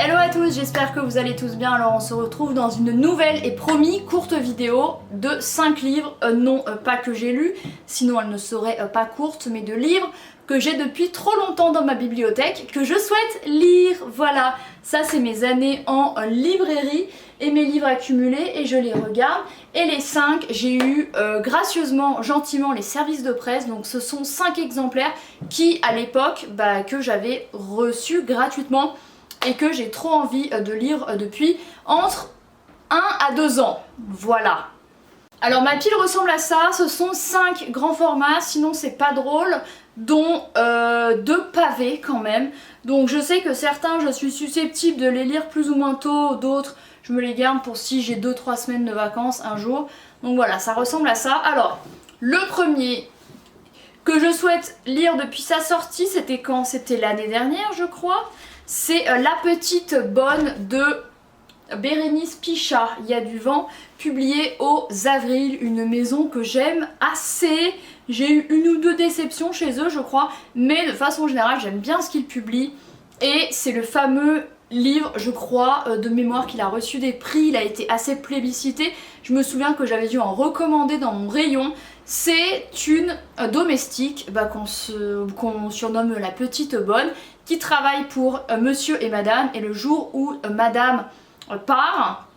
Hello à tous, j'espère que vous allez tous bien. Alors on se retrouve dans une nouvelle et promis courte vidéo de 5 livres, non pas que j'ai lus, sinon elle ne serait pas courte, mais de livres que j'ai depuis trop longtemps dans ma bibliothèque, que je souhaite lire. Voilà, ça c'est mes années en librairie et mes livres accumulés et je les regarde. Et les 5, j'ai eu gracieusement, gentiment les services de presse, donc ce sont 5 exemplaires qui à l'époque que j'avais reçus gratuitement et que j'ai trop envie de lire depuis entre 1 à 2 ans. Voilà. Alors ma pile ressemble à ça, ce sont 5 grands formats, sinon c'est pas drôle, dont 2 pavés quand même. Donc je sais que certains je suis susceptible de les lire plus ou moins tôt, d'autres je me les garde pour si j'ai 2-3 semaines de vacances un jour. Donc voilà, ça ressemble à ça. Alors, le premier que je souhaite lire depuis sa sortie, c'était quand? C'était l'année dernière je crois. C'est La Petite Bonne de Bérénice Pichat, Il y a du vent, publié aux Avril, une maison que j'aime assez. J'ai eu 1 ou 2 déceptions chez eux je crois, mais de façon générale j'aime bien ce qu'ils publient. Et c'est le fameux livre, je crois, de mémoire qu'il a reçu des prix, il a été assez plébiscité. Je me souviens que j'avais dû en recommander dans mon rayon. C'est une domestique qu'on surnomme la Petite Bonne, qui travaille pour monsieur et madame, et le jour où madame part,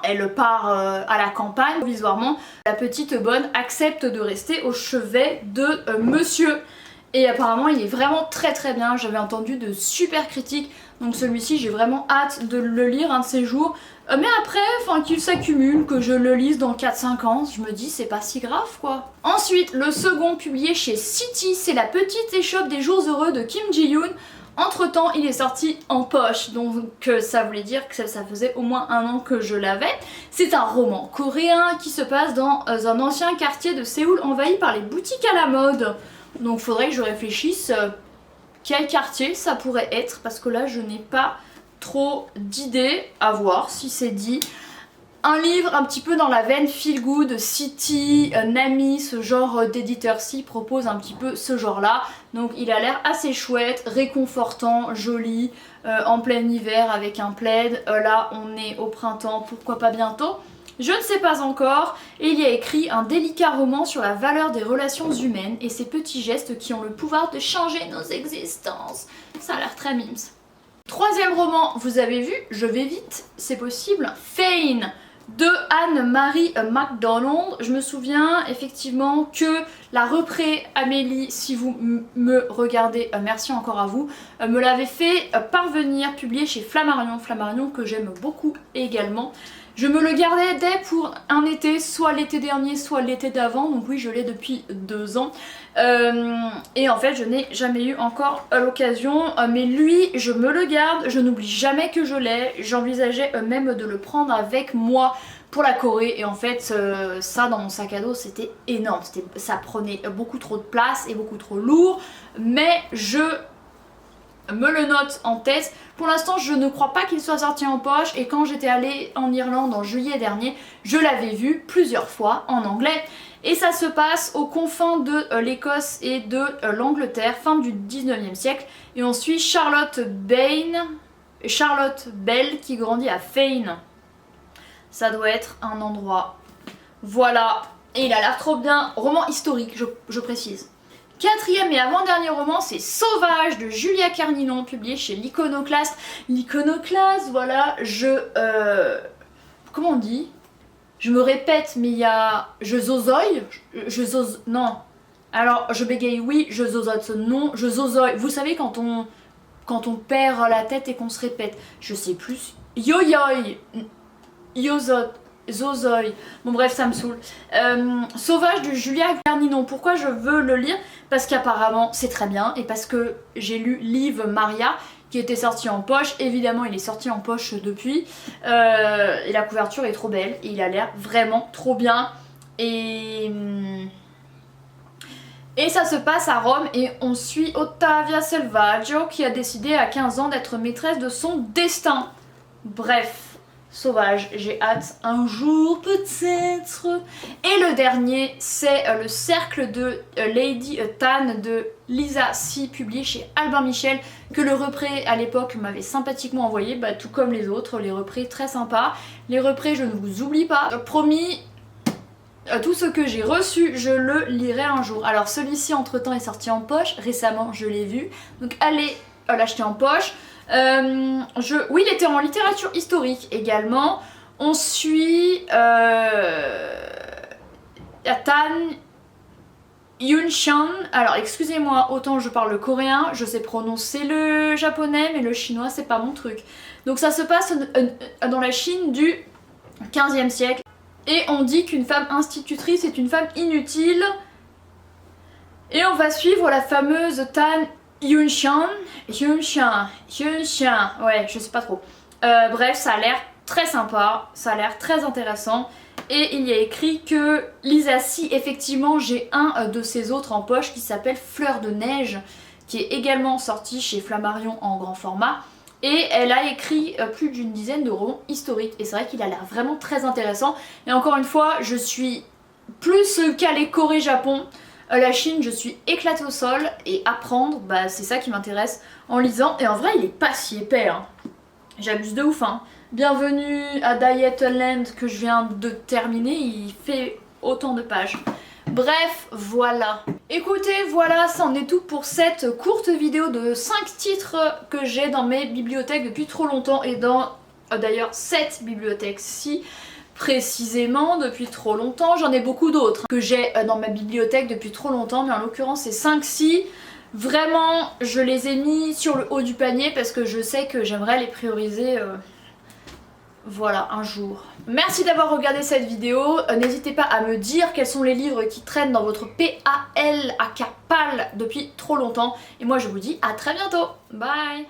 elle part à la campagne provisoirement, la Petite Bonne accepte de rester au chevet de monsieur. Et apparemment il est vraiment très très bien, j'avais entendu de super critiques, donc celui-ci j'ai vraiment hâte de le lire un de ces jours. Mais après, qu'il s'accumule, que je le lise dans 4-5 ans, je me dis c'est pas si grave quoi. Ensuite, le second publié chez City, c'est La Petite Échoppe des Jours Heureux de Kim Ji-yoon. Entre temps il est sorti en poche, donc ça voulait dire que ça faisait au moins 1 an que je l'avais. C'est un roman coréen qui se passe dans un ancien quartier de Séoul envahi par les boutiques à la mode. Donc faudrait que je réfléchisse quel quartier ça pourrait être, parce que là je n'ai pas trop d'idées, à voir si c'est dit. Un livre un petit peu dans la veine feel good, City, Nami, ce genre d'éditeur-ci propose un petit peu ce genre là. Donc il a l'air assez chouette, réconfortant, joli, en plein hiver avec un plaid. Là on est au printemps, pourquoi pas bientôt? Je ne sais pas encore, et il y a écrit un délicat roman sur la valeur des relations humaines et ces petits gestes qui ont le pouvoir de changer nos existences. Ça a l'air très mimes. Troisième roman, vous avez vu, je vais vite, c'est possible. Fane de Anne-Marie MacDonald. Je me souviens effectivement que la repré Amélie, si vous me regardez, merci encore à vous, me l'avait fait parvenir, publié chez Flammarion. Flammarion que j'aime beaucoup également. Je me le gardais dès pour un été, soit l'été dernier, soit l'été d'avant, donc oui je l'ai depuis 2 ans. Et en fait je n'ai jamais eu encore l'occasion, mais lui je me le garde, je n'oublie jamais que je l'ai. J'envisageais même de le prendre avec moi pour la Corée, et en fait ça dans mon sac à dos c'était énorme, ça prenait beaucoup trop de place et beaucoup trop lourd, mais je me le note en tête. Pour l'instant je ne crois pas qu'il soit sorti en poche, et quand j'étais allée en Irlande en juillet dernier, je l'avais vu plusieurs fois en anglais. Et ça se passe aux confins de l'Écosse et de l'Angleterre, fin du 19e siècle. Et on suit Charlotte Bell qui grandit à Fane. Ça doit être un endroit. Voilà. Et il a l'air trop bien. Roman historique, je précise. Quatrième et avant-dernier roman, c'est Sauvage de Julia Carninon, publié chez l'Iconoclaste. L'Iconoclaste, voilà, comment on dit? Je me répète, mais il y a... Non. Alors, je bégaye oui, je zozote non, je zozoï. Vous savez quand on perd la tête et qu'on se répète. Je sais plus. Yo-yoï. Yozote. Zozoï. Bon bref, ça me saoule. Sauvage de Julia Carninon. Pourquoi je veux le lire? Parce qu'apparemment c'est très bien, et parce que j'ai lu Liv Maria qui était sorti en poche. Évidemment il est sorti en poche depuis, et la couverture est trop belle et il a l'air vraiment trop bien. Et ça se passe à Rome, et on suit Ottavia Selvaggio qui a décidé à 15 ans d'être maîtresse de son destin. Bref, sauvage. J'ai hâte un jour peut-être. Et le dernier, c'est le cercle de Lady Tan de Lisa C, publié chez Albin Michel, que le repré à l'époque m'avait sympathiquement envoyé, bah, tout comme les autres, les représ très sympas. Les représ, je ne vous oublie pas. Promis, tout ce que j'ai reçu, je le lirai un jour. Alors celui-ci entre temps est sorti en poche, récemment je l'ai vu, donc allez l'acheter en poche. Oui, il était en littérature historique également. On suit Tan Yun-chan. Alors excusez-moi, autant je parle le coréen, je sais prononcer le japonais, mais le chinois c'est pas mon truc. Donc ça se passe dans la Chine du 15e siècle. Et on dit qu'une femme institutrice est une femme inutile. Et on va suivre la fameuse Tan Yun-chan, ouais, je sais pas trop. Bref, ça a l'air très sympa, ça a l'air très intéressant. Et il y a écrit que Lisa C, effectivement, j'ai un de ses autres en poche qui s'appelle Fleur de Neige, qui est également sorti chez Flammarion en grand format. Et elle a écrit plus d'une dizaine de romans historiques. Et c'est vrai qu'il a l'air vraiment très intéressant. Et encore une fois, je suis plus calée Corée-Japon. La Chine, je suis éclatée au sol, et apprendre, bah c'est ça qui m'intéresse en lisant. Et en vrai, il est pas si épais, hein. J'abuse de ouf, hein. Bienvenue à Diet Land que je viens de terminer, il fait autant de pages. Bref, voilà. Écoutez, voilà, ça en est tout pour cette courte vidéo de 5 titres que j'ai dans mes bibliothèques depuis trop longtemps, et dans d'ailleurs cette bibliothèque-ci. Précisément depuis trop longtemps, j'en ai beaucoup d'autres que j'ai dans ma bibliothèque depuis trop longtemps, mais en l'occurrence ces 5-ci, vraiment je les ai mis sur le haut du panier parce que je sais que j'aimerais les prioriser voilà, un jour. Merci d'avoir regardé cette vidéo, n'hésitez pas à me dire quels sont les livres qui traînent dans votre PAL depuis trop longtemps, et moi je vous dis à très bientôt, bye.